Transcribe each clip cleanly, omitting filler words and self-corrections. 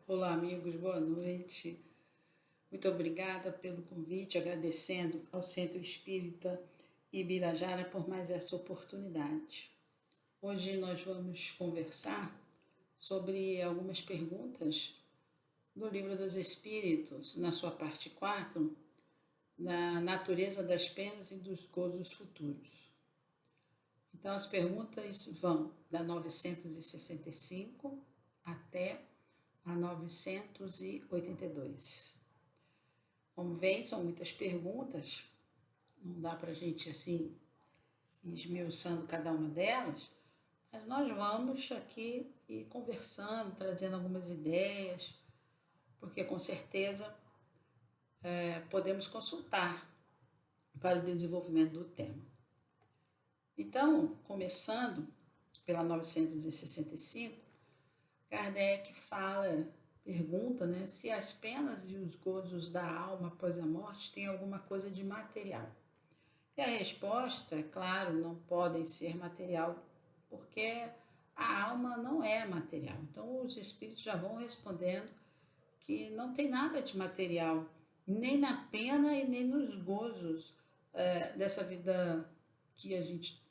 Olá, amigos, boa noite. Muito obrigada pelo convite, agradecendo ao Centro Espírita Ibirajara por mais essa oportunidade. Hoje nós vamos conversar sobre algumas perguntas do Livro dos Espíritos, na sua parte 4, na natureza das penas e dos gozos futuros. Então, as perguntas vão da 965 até a 982. Como vem, são muitas perguntas, não dá para a gente assim esmiuçando cada uma delas, mas nós vamos aqui ir conversando, trazendo algumas ideias, porque com certeza podemos consultar para o desenvolvimento do tema. Então, começando pela 965, Kardec pergunta, se as penas e os gozos da alma após a morte têm alguma coisa de material. E a resposta, é claro, não podem ser material, porque a alma não é material. Então, os espíritos já vão respondendo que não tem nada de material, nem na pena e nem nos gozos dessa vida que a gente...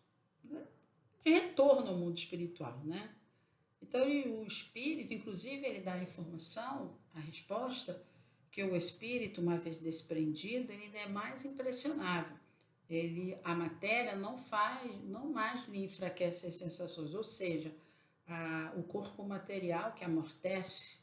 de retorno ao mundo espiritual, né? Então, o espírito, inclusive, ele dá a informação, a resposta, que o espírito, uma vez desprendido, ele ainda é mais impressionável. A matéria não mais lhe enfraquece as sensações, ou seja, o corpo material que amortece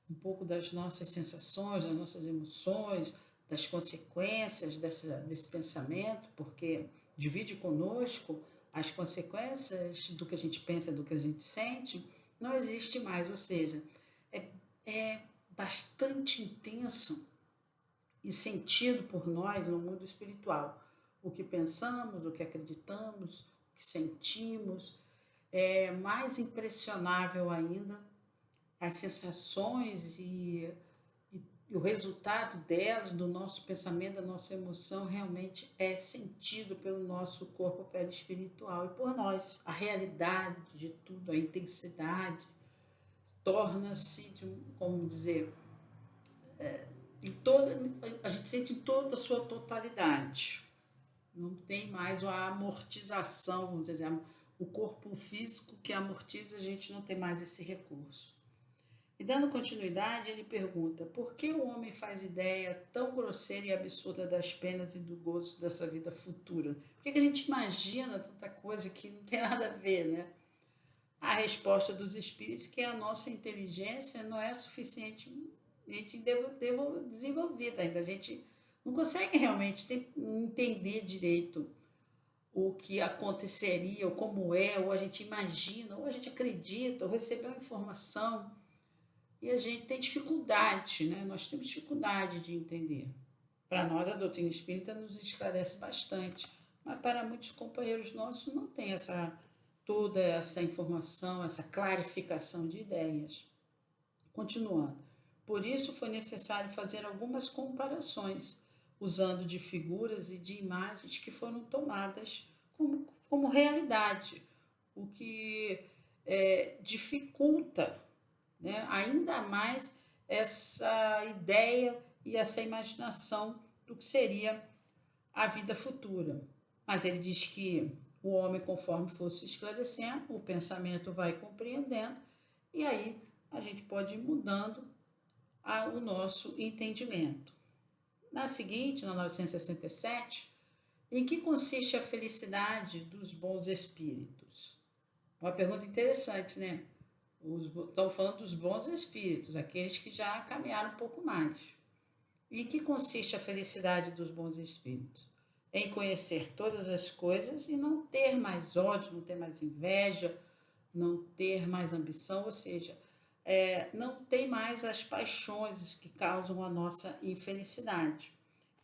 um pouco das nossas sensações, das nossas emoções, das consequências desse pensamento, porque divide conosco as consequências do que a gente pensa, do que a gente sente, não existe mais, ou seja, é bastante intenso e sentido por nós no mundo espiritual. O que pensamos, o que acreditamos, o que sentimos, é mais impressionável ainda as sensações e o resultado delas, do nosso pensamento, da nossa emoção, realmente é sentido pelo nosso corpo perispiritual e por nós. A realidade de tudo, a intensidade, torna-se, como dizer, a gente sente em toda a sua totalidade. Não tem mais a amortização, vamos dizer, o corpo físico que amortiza, a gente não tem mais esse recurso. E dando continuidade, ele pergunta: por que o homem faz ideia tão grosseira e absurda das penas e do gozo dessa vida futura? Por que a gente imagina tanta coisa que não tem nada a ver, né? A resposta dos espíritos é que a nossa inteligência não é suficientemente desenvolvida ainda. A gente não consegue realmente entender direito o que aconteceria, ou como é, ou a gente imagina, ou a gente acredita, ou recebeu informação. E a gente tem dificuldade, né? Nós temos dificuldade de entender. Para nós, a doutrina espírita nos esclarece bastante, mas para muitos companheiros nossos não tem toda essa informação, essa clarificação de ideias. Continuando. Por isso foi necessário fazer algumas comparações, usando de figuras e de imagens que foram tomadas como realidade, o que dificulta, né, ainda mais essa ideia e essa imaginação do que seria a vida futura. Mas ele diz que o homem, conforme fosse esclarecendo, o pensamento vai compreendendo, e aí a gente pode ir mudando o nosso entendimento. Na seguinte, na 967, em que consiste a felicidade dos bons espíritos? Uma pergunta interessante, né? Estamos falando dos bons espíritos, aqueles que já caminharam um pouco mais. Em que consiste a felicidade dos bons espíritos? Em conhecer todas as coisas e não ter mais ódio, não ter mais inveja, não ter mais ambição, ou seja, não tem mais as paixões que causam a nossa infelicidade.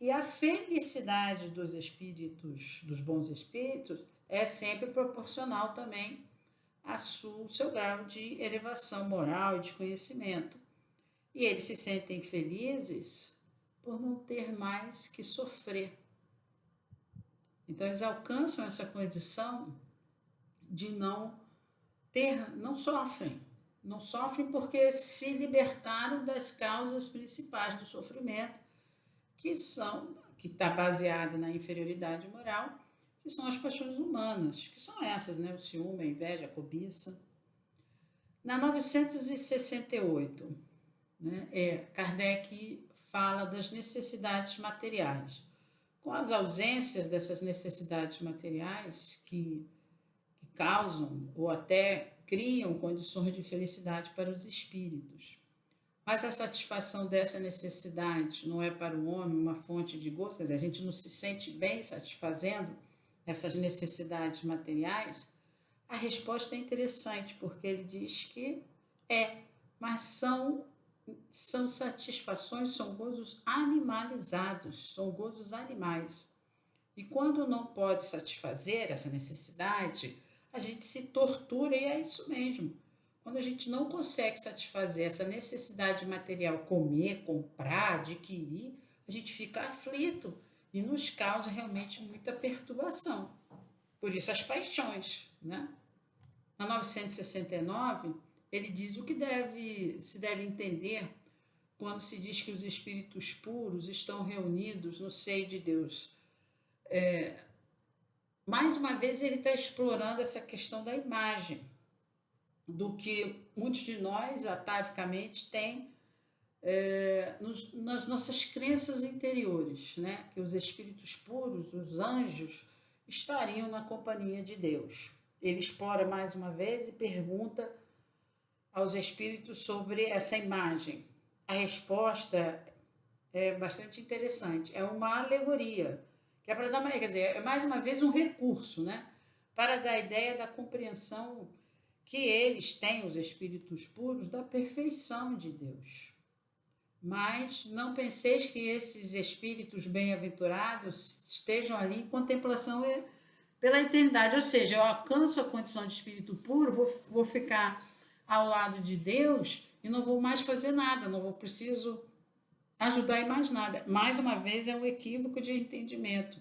E a felicidade dos espíritos, dos bons espíritos, é sempre proporcional também ao seu grau de elevação moral e de conhecimento. E eles se sentem felizes por não ter mais que sofrer. Então, eles alcançam essa condição de não sofrem, Não sofrem porque se libertaram das causas principais do sofrimento, que está baseada na inferioridade moral, que são as paixões humanas, que são essas, né? O ciúme, a inveja, a cobiça. Na 968, né, Kardec fala das necessidades materiais. Com as ausências dessas necessidades materiais que causam ou até criam condições de felicidade para os espíritos. Mas a satisfação dessa necessidade não é para o homem uma fonte de gozo, quer dizer, a gente não se sente bem satisfazendo essas necessidades materiais. A resposta é interessante, porque ele diz que mas são satisfações, são gozos animalizados, são gozos animais. E quando não pode satisfazer essa necessidade, a gente se tortura e é isso mesmo. Quando a gente não consegue satisfazer essa necessidade material, comer, comprar, adquirir, a gente fica aflito e nos causa realmente muita perturbação. Por isso as paixões, né? Na 969, ele diz o que se deve entender quando se diz que os espíritos puros estão reunidos no seio de Deus. Mais uma vez, ele está explorando essa questão da imagem, do que muitos de nós, atavicamente, têm nas nossas crenças interiores, né? Que os espíritos puros, os anjos, estariam na companhia de Deus. Ele explora mais uma vez e pergunta aos espíritos sobre essa imagem. A resposta é bastante interessante. É uma alegoria, que é para dar quer dizer, é mais uma vez um recurso, né? Para dar a ideia da compreensão que eles têm, os espíritos puros, da perfeição de Deus. Mas não penseis que esses espíritos bem-aventurados estejam ali em contemplação pela eternidade, ou seja, eu alcanço a condição de espírito puro, vou ficar ao lado de Deus e não vou mais fazer nada, não vou preciso ajudar em mais nada. Mais uma vez é um equívoco de entendimento,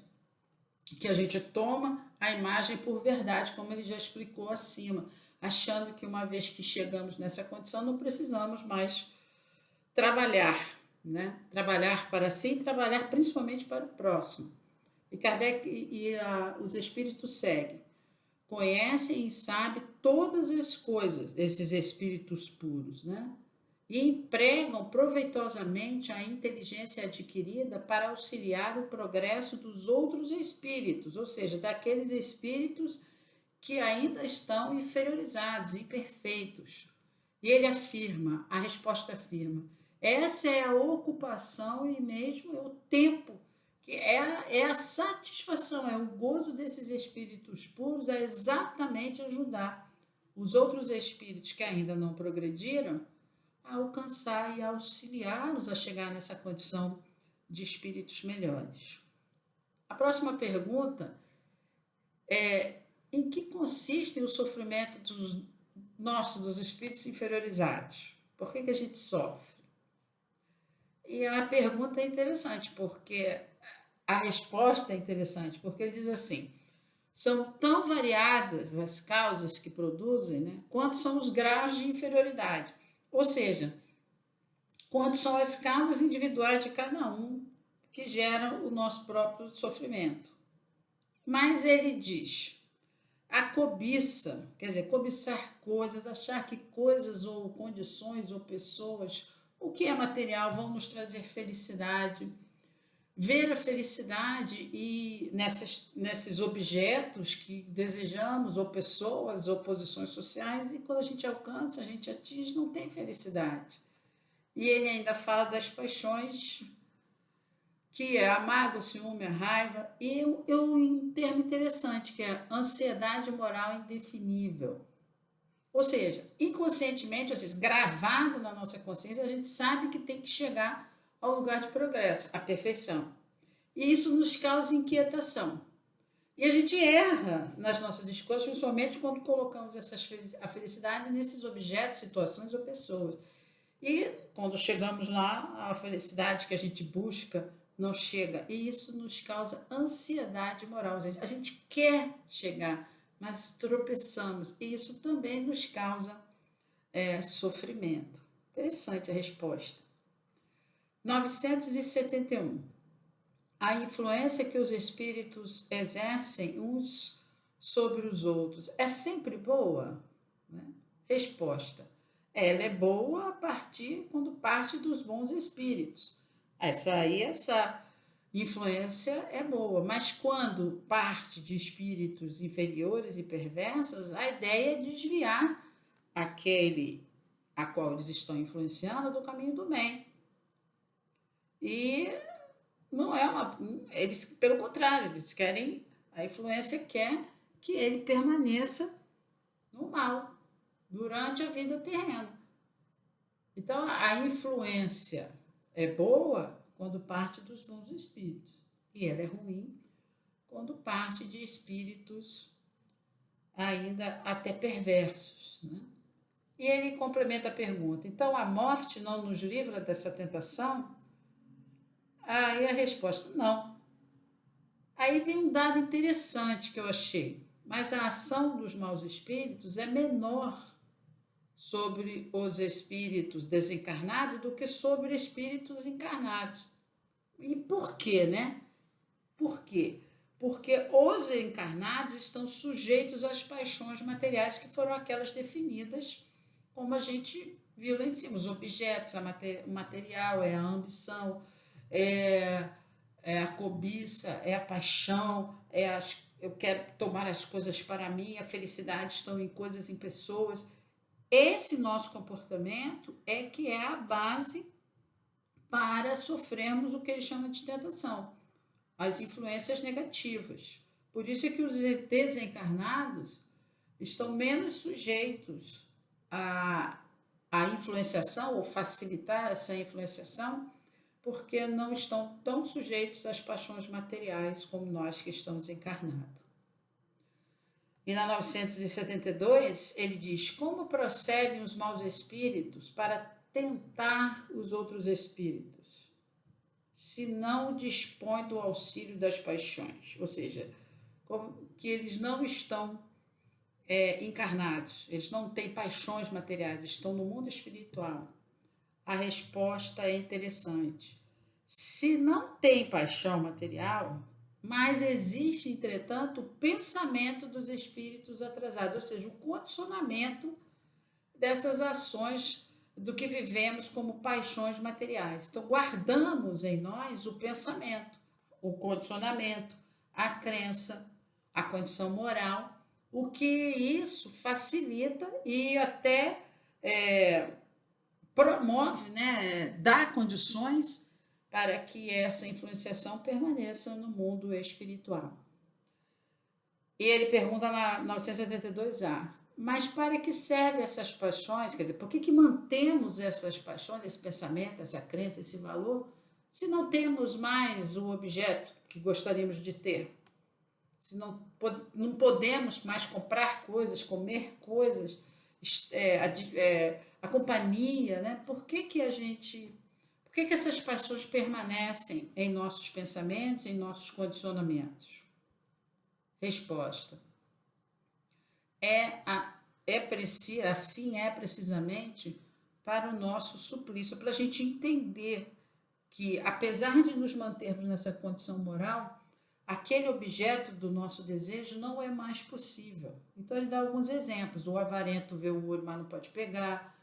que a gente toma a imagem por verdade, como ele já explicou acima, achando que uma vez que chegamos nessa condição não precisamos mais trabalhar, né? Trabalhar para si e trabalhar principalmente para o próximo. E Kardec os espíritos seguem. Conhecem e sabem todas as coisas, esses espíritos puros, né? E empregam proveitosamente a inteligência adquirida para auxiliar o progresso dos outros espíritos, ou seja, daqueles espíritos que ainda estão inferiorizados, imperfeitos. E ele afirma, a resposta afirma, essa é a ocupação e mesmo é o tempo, que é a satisfação, é o gozo desses espíritos puros, é exatamente ajudar os outros espíritos que ainda não progrediram a alcançar e auxiliá-los a chegar nessa condição de espíritos melhores. A próxima pergunta é: em que consiste o sofrimento dos espíritos inferiorizados? Por que a gente sofre? E a pergunta é interessante, porque a resposta é interessante, porque ele diz assim: são tão variadas as causas que produzem, né, quanto são os graus de inferioridade. Ou seja, quanto são as causas individuais de cada um que geram o nosso próprio sofrimento. Mas ele diz, a cobiça, quer dizer, cobiçar coisas, achar que coisas ou condições ou pessoas, o que é material, vão nos trazer felicidade, ver a felicidade e nesses objetos que desejamos, ou pessoas, ou posições sociais, e quando a gente alcança, a gente atinge, não tem felicidade. E ele ainda fala das paixões, que é a mágoa, o ciúme, a raiva, e um termo interessante, que é ansiedade moral indefinível. Ou seja, inconscientemente, ou seja, gravado na nossa consciência, a gente sabe que tem que chegar ao lugar de progresso, à perfeição. E isso nos causa inquietação. E a gente erra nas nossas escolhas, principalmente quando colocamos a felicidade nesses objetos, situações ou pessoas. E quando chegamos lá, a felicidade que a gente busca não chega. E isso nos causa ansiedade moral. A gente quer chegar, mas tropeçamos. E isso também nos causa sofrimento. Interessante a resposta. 971. A influência que os espíritos exercem uns sobre os outros é sempre boa? Né? Resposta. Ela é boa quando parte dos bons espíritos. Essa influência é boa, mas quando parte de espíritos inferiores e perversos, a ideia é desviar aquele a qual eles estão influenciando do caminho do bem. E não é eles, pelo contrário, a influência quer que ele permaneça no mal durante a vida terrena. Então, a influência é boa quando parte dos bons espíritos, e ela é ruim quando parte de espíritos ainda até perversos, né? E ele complementa a pergunta: então a morte não nos livra dessa tentação? Aí a resposta: não. Aí vem um dado interessante que eu achei, mas a ação dos maus espíritos é menor sobre os espíritos desencarnados do que sobre espíritos encarnados. E por quê, né? Por quê? Porque os encarnados estão sujeitos às paixões materiais que foram aquelas definidas, como a gente viu lá em cima, os objetos, o material, é a ambição, é a cobiça, é a paixão, eu quero tomar as coisas para mim, a felicidade estão em coisas, em pessoas. Esse nosso comportamento é que é a base para sofrermos o que ele chama de tentação, as influências negativas. Por isso é que os desencarnados estão menos sujeitos à influenciação ou facilitar essa influenciação, porque não estão tão sujeitos às paixões materiais como nós que estamos encarnados. E na 972, ele diz: como procedem os maus espíritos para tentar os outros espíritos, se não dispõem do auxílio das paixões? Ou seja, como que eles não estão encarnados, eles não têm paixões materiais, estão no mundo espiritual. A resposta é interessante. Se não tem paixão material, mas existe, entretanto, o pensamento dos espíritos atrasados, ou seja, o condicionamento dessas ações do que vivemos como paixões materiais. Então, guardamos em nós o pensamento, o condicionamento, a crença, a condição moral, o que isso facilita e até promove, né, dá condições para que essa influenciação permaneça no mundo espiritual. E ele pergunta na 972A, mas para que servem essas paixões? Quer dizer, por que mantemos essas paixões, esse pensamento, essa crença, esse valor, se não temos mais o objeto que gostaríamos de ter? Se não podemos mais comprar coisas, comer coisas, a companhia, né? Por que essas paixões permanecem em nossos pensamentos, em nossos condicionamentos? Resposta: assim é precisamente para o nosso suplício, para a gente entender que, apesar de nos mantermos nessa condição moral, aquele objeto do nosso desejo não é mais possível. Então ele dá alguns exemplos: o avarento vê o olho, mas não pode pegar.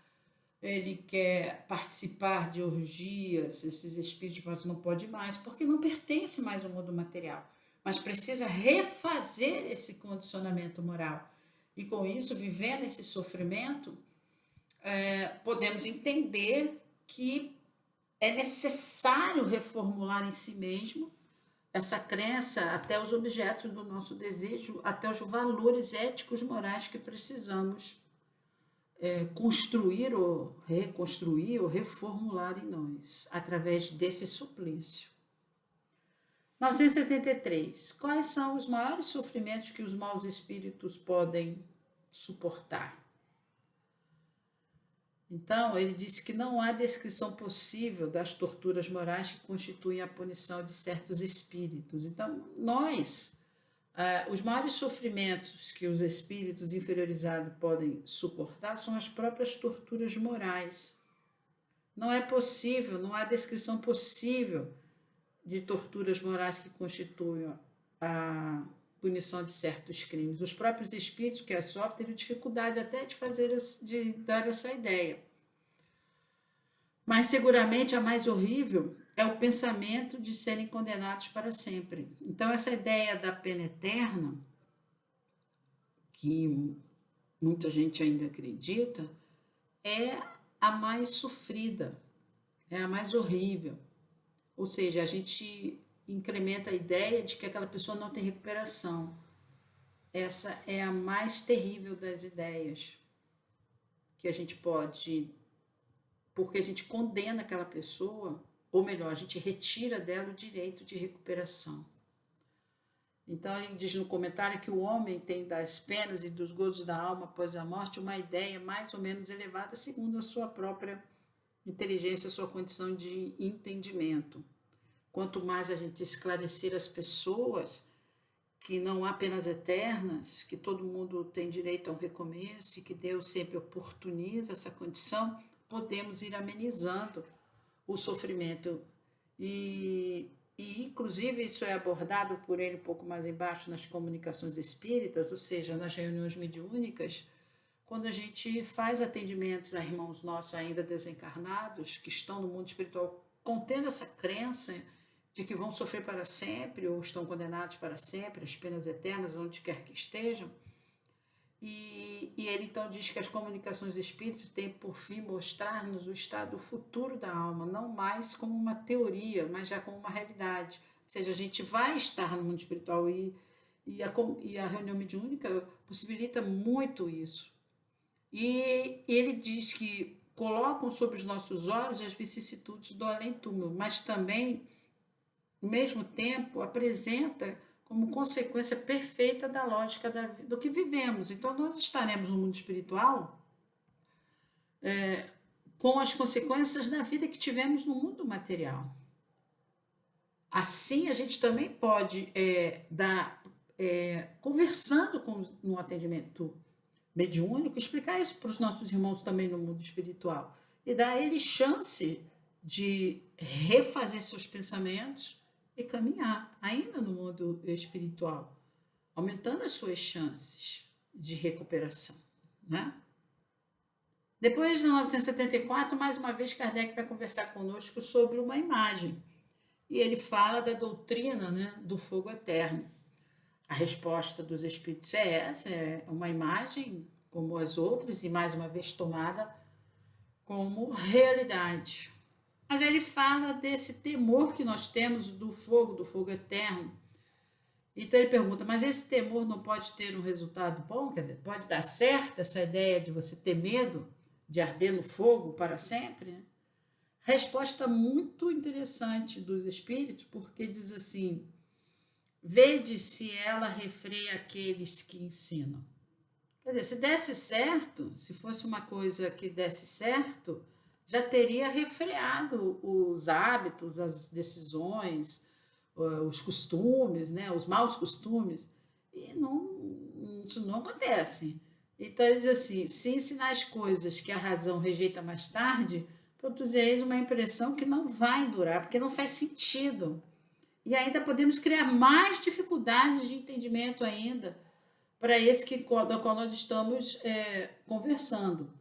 Ele quer participar de orgias, esses espíritos, mas não pode mais, porque não pertence mais ao mundo material, mas precisa refazer esse condicionamento moral. E com isso, vivendo esse sofrimento, podemos entender que é necessário reformular em si mesmo essa crença, até os objetos do nosso desejo, até os valores éticos, morais que precisamos construir ou reconstruir ou reformular em nós, através desse suplício. 973. Quais são os maiores sofrimentos que os maus espíritos podem suportar? Então, ele disse que não há descrição possível das torturas morais que constituem a punição de certos espíritos. Então, nós Os maiores sofrimentos que os espíritos inferiorizados podem suportar são as próprias torturas morais. Não é possível, não há descrição possível de torturas morais que constituam a punição de certos crimes. Os próprios espíritos que as sofrem teriam dificuldade até de dar essa ideia. Mas seguramente a mais horrível é o pensamento de serem condenados para sempre. Então, essa ideia da pena eterna, que muita gente ainda acredita, é a mais sofrida, é a mais horrível. Ou seja, a gente incrementa a ideia de que aquela pessoa não tem recuperação. Essa é a mais terrível das ideias que a gente pode, porque a gente condena aquela pessoa, ou melhor, a gente retira dela o direito de recuperação. Então ele diz no comentário que o homem tem das penas e dos gozos da alma após a morte uma ideia mais ou menos elevada segundo a sua própria inteligência, a sua condição de entendimento. Quanto mais a gente esclarecer as pessoas que não há penas eternas, que todo mundo tem direito a um recomeço e que Deus sempre oportuniza essa condição, podemos ir amenizando o sofrimento. E inclusive isso é abordado por ele um pouco mais embaixo nas comunicações espíritas, ou seja, nas reuniões mediúnicas, quando a gente faz atendimentos a irmãos nossos ainda desencarnados, que estão no mundo espiritual, contendo essa crença de que vão sofrer para sempre ou estão condenados para sempre, as penas eternas, onde quer que estejam. E ele então diz que as comunicações espíritas têm por fim mostrar-nos o estado futuro da alma, não mais como uma teoria, mas já como uma realidade. Ou seja, a gente vai estar no mundo espiritual e a reunião mediúnica possibilita muito isso. E ele diz que colocam sobre os nossos olhos as vicissitudes do além-túmulo, mas também, ao mesmo tempo, apresenta como consequência perfeita da lógica do que vivemos. Então, nós estaremos no mundo espiritual com as consequências da vida que tivemos no mundo material. Assim, a gente também pode conversando no atendimento mediúnico, explicar isso para os nossos irmãos também no mundo espiritual e dar a eles chance de refazer seus pensamentos e caminhar ainda no mundo espiritual, aumentando as suas chances de recuperação, né? Depois, em 1974, mais uma vez, Kardec vai conversar conosco sobre uma imagem. E ele fala da doutrina, né, do fogo eterno. A resposta dos espíritos é essa, é uma imagem como as outras, e mais uma vez tomada como realidade. Mas ele fala desse temor que nós temos do fogo eterno. Então ele pergunta, mas esse temor não pode ter um resultado bom? Quer dizer, pode dar certo essa ideia de você ter medo de arder no fogo para sempre? Né? Resposta muito interessante dos espíritos, porque diz assim, vede se ela refreia aqueles que ensinam. Quer dizer, se desse certo, se fosse uma coisa que desse certo, já teria refreado os hábitos, as decisões, os costumes, né, os maus costumes, e isso não acontece. Então ele diz assim, se ensinais coisas que a razão rejeita mais tarde, produzireis uma impressão que não vai durar, porque não faz sentido. E ainda podemos criar mais dificuldades de entendimento ainda para esse do qual nós estamos conversando.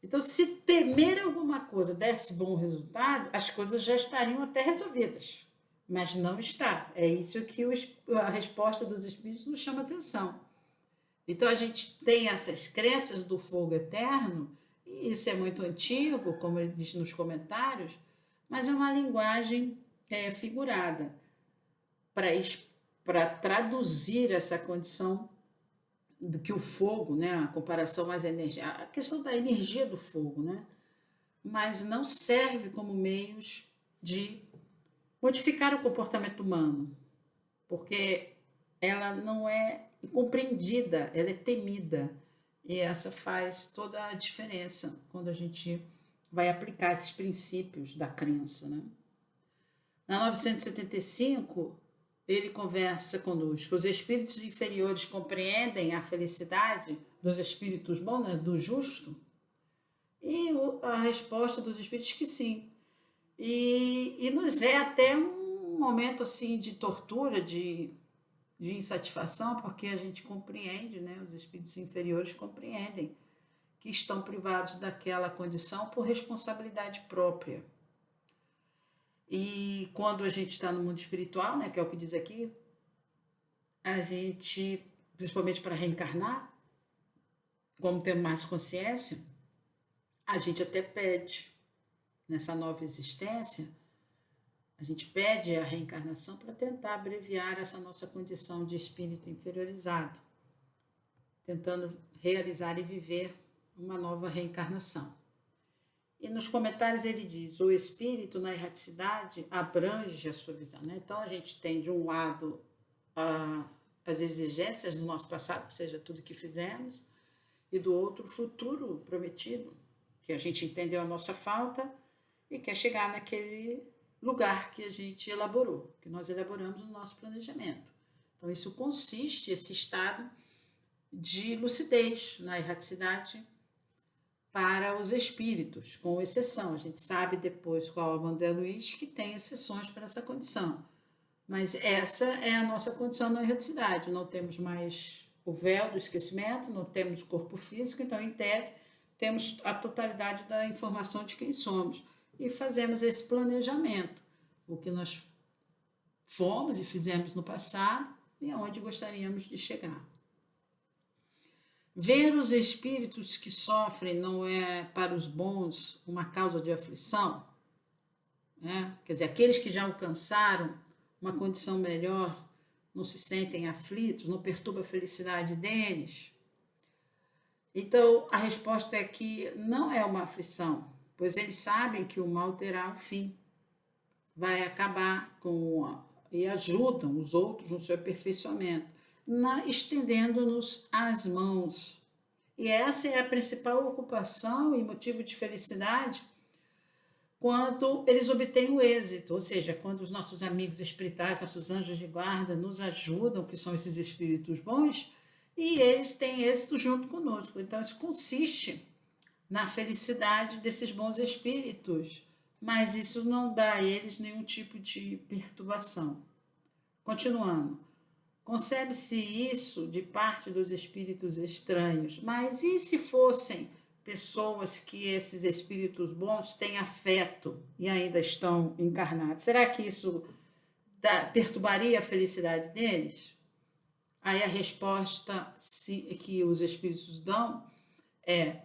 Então, se temer alguma coisa desse bom resultado, as coisas já estariam até resolvidas. Mas não está. É isso que a resposta dos espíritos nos chama atenção. Então, a gente tem essas crenças do fogo eterno, e isso é muito antigo, como ele diz nos comentários, mas é uma linguagem figurada para traduzir essa condição do que o fogo, né, a comparação mais energia, a questão da energia do fogo, né, mas não serve como meios de modificar o comportamento humano, porque ela não é compreendida, ela é temida, e essa faz toda a diferença quando a gente vai aplicar esses princípios da crença, né? Na 975, ele conversa conosco. Os espíritos inferiores compreendem a felicidade dos espíritos bons, né, do justo? E a resposta dos espíritos que sim. E nos é até um momento assim de tortura, de insatisfação, porque a gente compreende, né, os espíritos inferiores compreendem que estão privados daquela condição por responsabilidade própria. E quando a gente está no mundo espiritual, né, que é o que diz aqui, a gente, principalmente para reencarnar, como temos mais consciência, a gente até pede, nessa nova existência, a gente pede a reencarnação para tentar abreviar essa nossa condição de espírito inferiorizado, tentando realizar e viver uma nova reencarnação. E nos comentários ele diz, o espírito na erraticidade abrange a sua visão. Né? Então a gente tem de um lado as exigências do nosso passado, que seja tudo que fizemos, e do outro o futuro prometido, que a gente entendeu a nossa falta e quer chegar naquele lugar que a gente elaborou, que nós elaboramos no nosso planejamento. Então isso consiste, esse estado de lucidez na erraticidade para os espíritos, com exceção. A gente sabe depois qual é o André Luiz que tem exceções para essa condição. Mas essa é a nossa condição na erraticidade. Não temos mais o véu do esquecimento, não temos o corpo físico, então, em tese, temos a totalidade da informação de quem somos. E fazemos esse planejamento, o que nós fomos e fizemos no passado e aonde gostaríamos de chegar. Ver os espíritos que sofrem não é para os bons uma causa de aflição? Né? Quer dizer, aqueles que já alcançaram uma condição melhor não se sentem aflitos, não perturba a felicidade deles? Então, a resposta é que não é uma aflição, pois eles sabem que o mal terá um fim, vai acabar e ajudam os outros no seu aperfeiçoamento, estendendo-nos as mãos. E essa é a principal ocupação e motivo de felicidade quando eles obtêm o êxito, ou seja, quando os nossos amigos espirituais, nossos anjos de guarda nos ajudam, que são esses espíritos bons, e eles têm êxito junto conosco. Então, isso consiste na felicidade desses bons espíritos, mas isso não dá a eles nenhum tipo de perturbação. Continuando, concebe-se isso de parte dos espíritos estranhos, mas e se fossem pessoas que esses espíritos bons têm afeto e ainda estão encarnados? Será que isso perturbaria a felicidade deles? Aí a resposta que os espíritos dão é: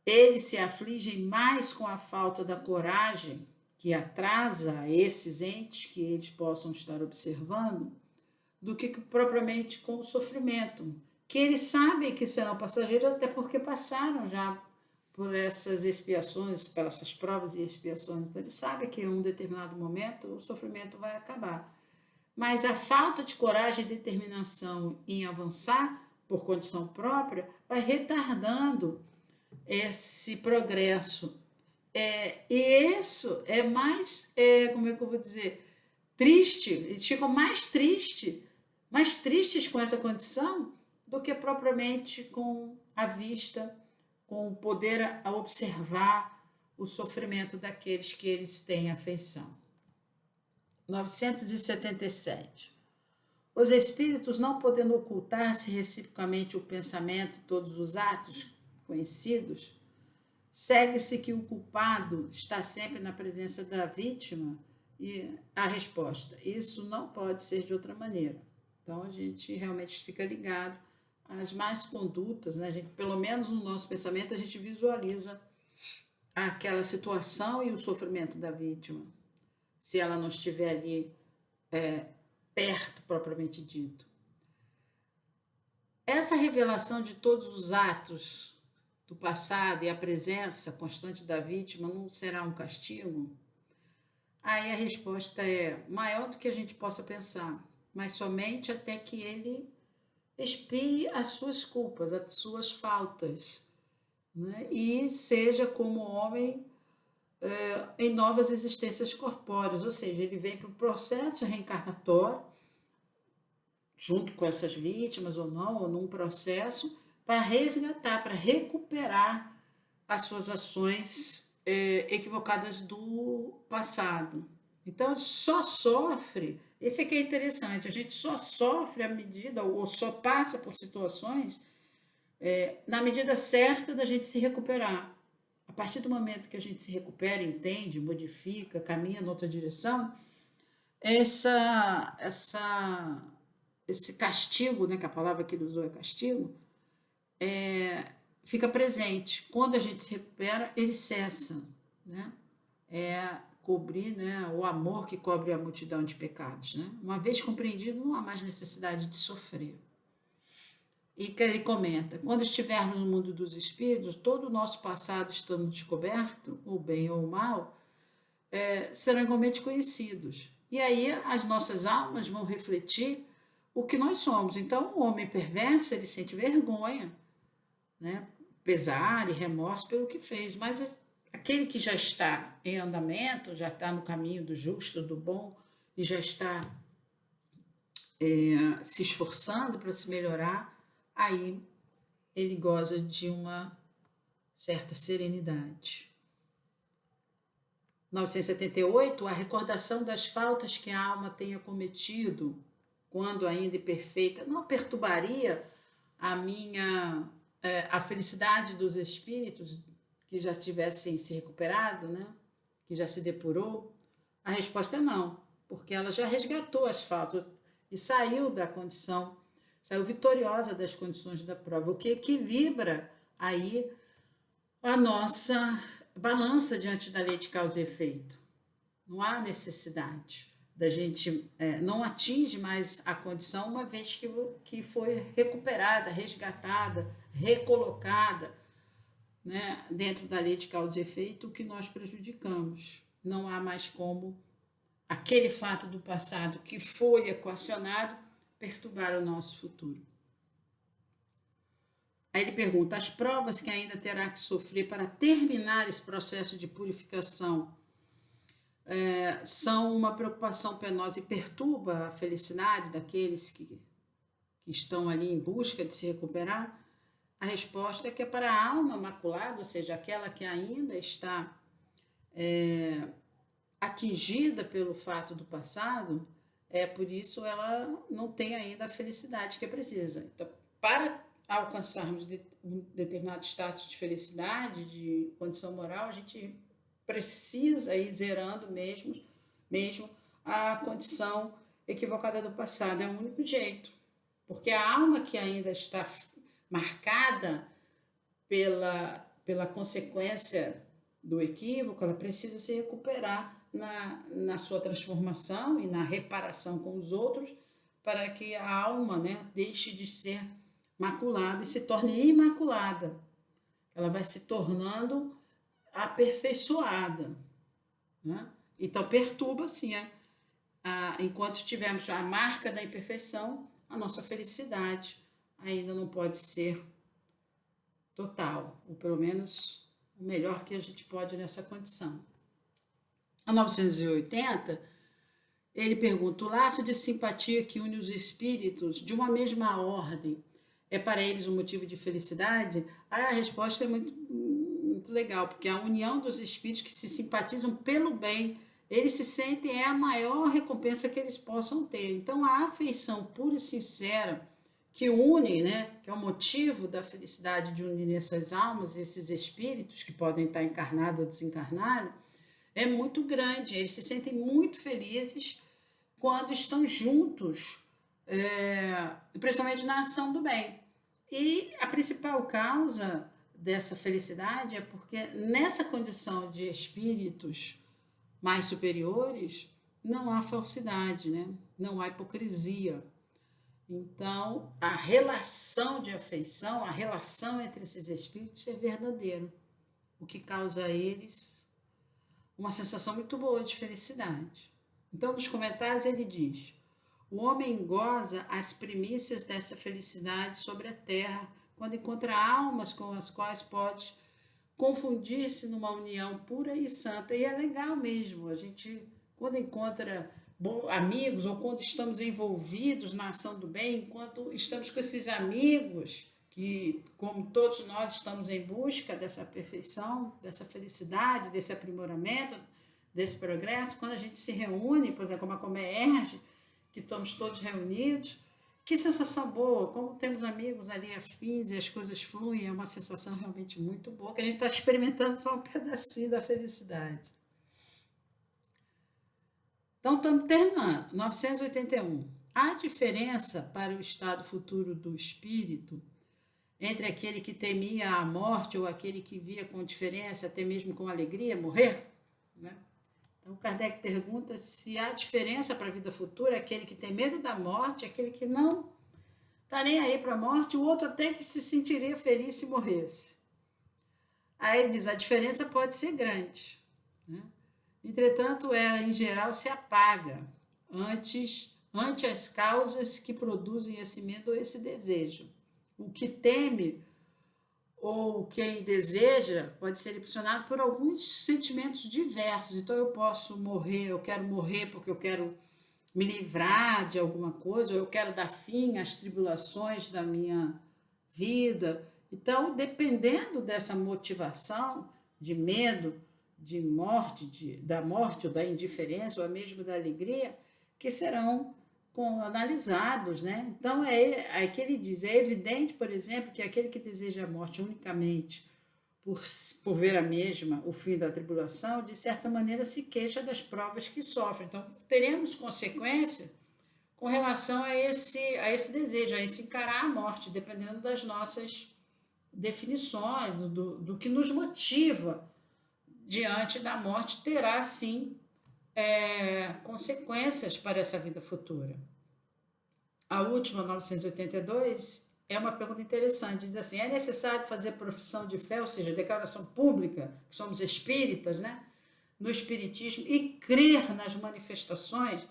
eles se afligem mais com a falta da coragem que atrasa esses entes que eles possam estar observando, do que propriamente com o sofrimento, que eles sabem que serão passageiros, até porque passaram já por essas expiações, por essas provas e expiações. Então, eles sabem que em um determinado momento o sofrimento vai acabar. Mas a falta de coragem e determinação em avançar por condição própria vai retardando esse progresso. E isso é mais, como é que eu vou dizer, triste. Eles ficam mais tristes com essa condição do que propriamente com a vista, com o poder a observar o sofrimento daqueles que eles têm afeição. 977. Os espíritos, não podendo ocultar-se reciprocamente o pensamento e todos os atos conhecidos, segue-se que o culpado está sempre na presença da vítima. E a resposta: isso não pode ser de outra maneira. Então a gente realmente fica ligado às más condutas, né? A gente, pelo menos no nosso pensamento, a gente visualiza aquela situação e o sofrimento da vítima, se ela não estiver ali perto, propriamente dito. Essa revelação de todos os atos do passado e a presença constante da vítima não será um castigo? Aí a resposta é maior do que a gente possa pensar, mas somente até que ele expie as suas culpas, as suas faltas, né? E seja como homem em novas existências corpóreas, ou seja, ele vem para o processo reencarnatório junto com essas vítimas ou não, ou num processo, para resgatar, para recuperar as suas ações equivocadas do passado. Então, só sofre, esse aqui é interessante, a gente só sofre à medida, ou só passa por situações, na medida certa da gente se recuperar. A partir do momento que a gente se recupera, entende, modifica, caminha em outra direção, esse castigo, né, que a palavra que ele usou é castigo, fica presente. Quando a gente se recupera, ele cessa, né? É cobrir, né, o amor que cobre a multidão de pecados, né? Uma vez compreendido, não há mais necessidade de sofrer. E ele comenta: quando estivermos no mundo dos espíritos, todo o nosso passado estando descoberto, o bem ou o mal, serão igualmente conhecidos. E aí as nossas almas vão refletir o que nós somos. Então, o homem perverso, ele sente vergonha, né? Pesar e remorso pelo que fez, mas aquele que já está em andamento, já está no caminho do justo, do bom, e já está se esforçando para se melhorar, aí ele goza de uma certa serenidade. 978, a recordação das faltas que a alma tenha cometido, quando ainda imperfeita, não perturbaria a felicidade dos espíritos que já tivessem se recuperado, né? Que já se depurou? A resposta é não, porque ela já resgatou as faltas e saiu da condição, saiu vitoriosa das condições da prova, o que equilibra aí a nossa balança diante da lei de causa e efeito. Não há necessidade da gente, não atinge mais a condição uma vez que foi recuperada, resgatada, recolocada, né, dentro da lei de causa e efeito, o que nós prejudicamos. Não há mais como aquele fato do passado que foi equacionado perturbar o nosso futuro. Aí ele pergunta: as provas que ainda terá que sofrer para terminar esse processo de purificação são uma preocupação penosa e perturba a felicidade daqueles que estão ali em busca de se recuperar? A resposta é que é para a alma maculada, ou seja, aquela que ainda está atingida pelo fato do passado, por isso ela não tem ainda a felicidade que é precisa. Então, para alcançarmos um determinado status de felicidade, de condição moral, a gente precisa ir zerando mesmo a condição equivocada do passado. É o único jeito. Porque a alma que ainda está marcada pela consequência do equívoco, ela precisa se recuperar na sua transformação e na reparação com os outros, para que a alma, né, deixe de ser maculada e se torne imaculada. Ela vai se tornando aperfeiçoada, né? Então perturba assim, enquanto tivermos a marca da imperfeição, a nossa felicidade ainda não pode ser total, ou pelo menos o melhor que a gente pode nessa condição. A 980, ele pergunta: o laço de simpatia que une os espíritos de uma mesma ordem é para eles um motivo de felicidade? A resposta é muito legal, porque a união dos espíritos que se simpatizam pelo bem, eles se sentem a maior recompensa que eles possam ter. Então, a afeição pura e sincera que une, né, que é o motivo da felicidade de unir essas almas, esses espíritos que podem estar encarnados ou desencarnados, é muito grande. Eles se sentem muito felizes quando estão juntos, principalmente na ação do bem. E a principal causa dessa felicidade é porque nessa condição de espíritos mais superiores não há falsidade, né? Não há hipocrisia. Então, a relação de afeição, a relação entre esses espíritos é verdadeira, o que causa a eles uma sensação muito boa de felicidade. Então, nos comentários ele diz: o homem goza as primícias dessa felicidade sobre a terra, quando encontra almas com as quais pode confundir-se numa união pura e santa. E é legal mesmo, a gente, quando encontra amigos, ou quando estamos envolvidos na ação do bem, enquanto estamos com esses amigos, que, como todos nós, estamos em busca dessa perfeição, dessa felicidade, desse aprimoramento, desse progresso, quando a gente se reúne, por exemplo, como a Comerge, que estamos todos reunidos, que sensação boa, como temos amigos ali afins e as coisas fluem, é uma sensação realmente muito boa, que a gente está experimentando só um pedacinho da felicidade. Então, estamos terminando. 981. Há diferença para o estado futuro do espírito entre aquele que temia a morte ou aquele que via com diferença, até mesmo com alegria, morrer? Né? Então, Kardec pergunta se há diferença para a vida futura, aquele que tem medo da morte, aquele que não está nem aí para a morte, o outro até que se sentiria feliz se morresse. Aí ele diz, a diferença pode ser grande, né? Entretanto, ela, em geral, se apaga ante as causas que produzem esse medo ou esse desejo. O que teme ou quem deseja pode ser impulsionado por alguns sentimentos diversos. Então, eu posso morrer, eu quero morrer porque eu quero me livrar de alguma coisa, ou eu quero dar fim às tribulações da minha vida. Então, dependendo dessa motivação de medo, de morte, da morte ou da indiferença, ou mesmo da alegria, que serão analisados, né? Então, é que ele diz, é evidente, por exemplo, que aquele que deseja a morte unicamente por ver a mesma, o fim da tribulação, de certa maneira se queixa das provas que sofre. Então, teremos consequência com relação a esse desejo, a esse encarar a morte, dependendo das nossas definições, do que nos motiva diante da morte, terá, sim, consequências para essa vida futura. A última, 982, é uma pergunta interessante. Diz assim, é necessário fazer profissão de fé, ou seja, declaração pública, que somos espíritas, né? No espiritismo, e crer nas manifestações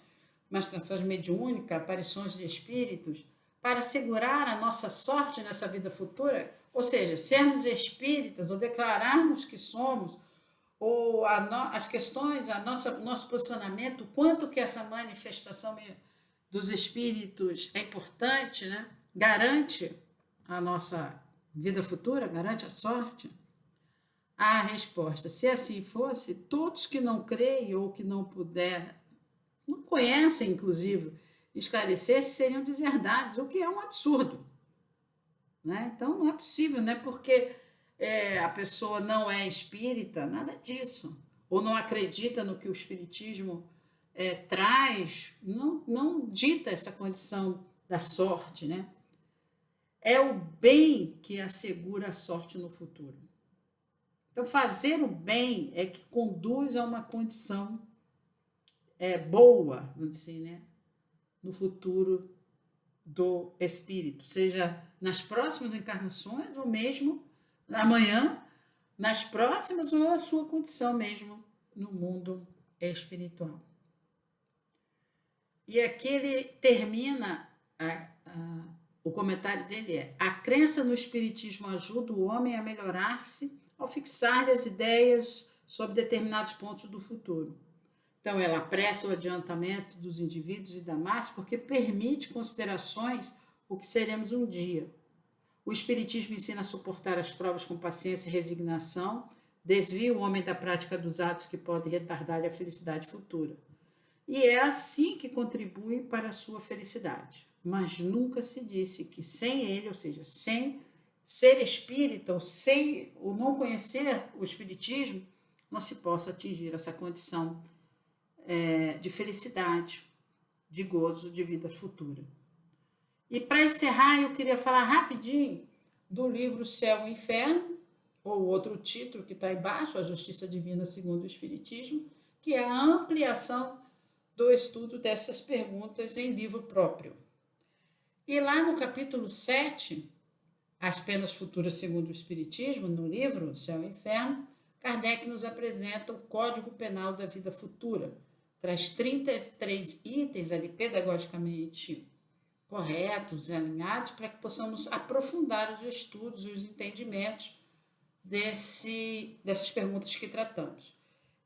mediúnicas, aparições de espíritos, para assegurar a nossa sorte nessa vida futura? Ou seja, sermos espíritas ou declararmos que somos, ou as questões, nosso posicionamento, quanto que essa manifestação dos espíritos é importante, né? Garante a nossa vida futura, garante a sorte? A resposta, se assim fosse, todos que não creem ou que não não conhecem, inclusive, esclarecer, seriam deserdados, o que é um absurdo. Né? Então, não é possível, não é porque a pessoa não é espírita, nada disso. Ou não acredita no que o espiritismo traz, não dita essa condição da sorte, né? É o bem que assegura a sorte no futuro. Então, fazer o bem é que conduz a uma condição boa, vamos dizer, né? No futuro do espírito, seja nas próximas encarnações ou mesmo amanhã, nas próximas ou a sua condição mesmo no mundo espiritual. E aqui ele termina, o comentário dele a crença no espiritismo ajuda o homem a melhorar-se ao fixar-lhe as ideias sobre determinados pontos do futuro. Então, ela apressa o adiantamento dos indivíduos e da massa porque permite considerações o que seremos um dia. O espiritismo ensina a suportar as provas com paciência e resignação, desvia o homem da prática dos atos que podem retardar-lhe a felicidade futura. E é assim que contribui para a sua felicidade. Mas nunca se disse que sem ele, ou seja, sem ser espírita ou não conhecer o espiritismo, não se possa atingir essa condição de felicidade, de gozo, de vida futura. E para encerrar, eu queria falar rapidinho do livro Céu e Inferno, ou outro título que está embaixo, A Justiça Divina segundo o Espiritismo, que é a ampliação do estudo dessas perguntas em livro próprio. E lá no capítulo 7, As Penas Futuras segundo o Espiritismo, no livro Céu e Inferno, Kardec nos apresenta o Código Penal da Vida Futura. Traz 33 itens ali pedagogicamente corretos e alinhados para que possamos aprofundar os estudos e os entendimentos dessas perguntas que tratamos.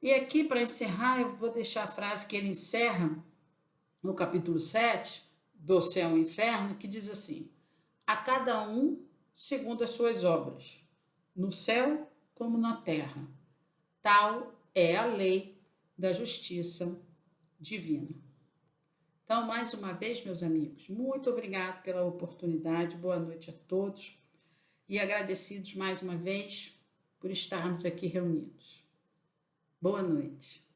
E aqui, para encerrar, eu vou deixar a frase que ele encerra no capítulo 7 do Céu e Inferno, que diz assim: a cada um segundo as suas obras, no céu como na terra. Tal é a lei da justiça divina. Então, mais uma vez, meus amigos, muito obrigado pela oportunidade, boa noite a todos e agradecidos mais uma vez por estarmos aqui reunidos. Boa noite.